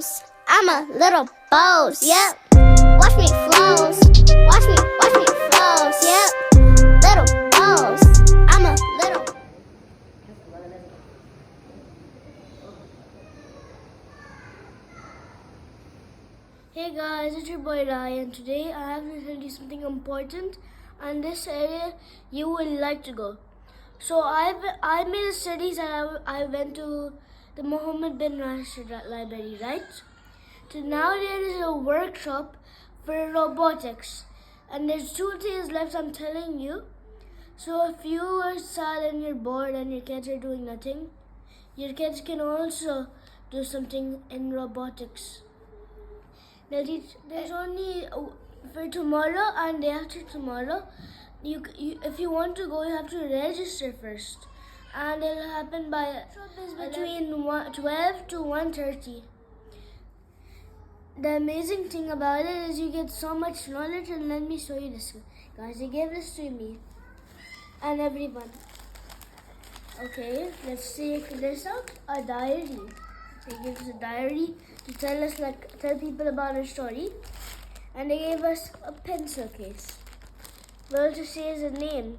flows. I'm a little boss, yep. Watch me flows. Watch me flows, yep. Little boss. I'm a little. Hey guys, it's your boy Ryan. Today I have to tell you something important, and this area you will like to go. So I made a studies and I went to the Mohammed bin Rashid library, right? So now there is a workshop for robotics, and there's 2 days left. I'm telling you. So if you are sad and you're bored and your kids are doing nothing, your kids can also do something in robotics. There's only for tomorrow and day after tomorrow. If you want to go, you have to register first, and it'll happen by between 12 to 1:30. The amazing thing about it is you get so much knowledge, and let me show you this, guys. They gave this to me and everyone. Okay, let's take this out. A diary. They gave us a diary to tell people about our story, and they gave us a pencil case. Well, to say is a name.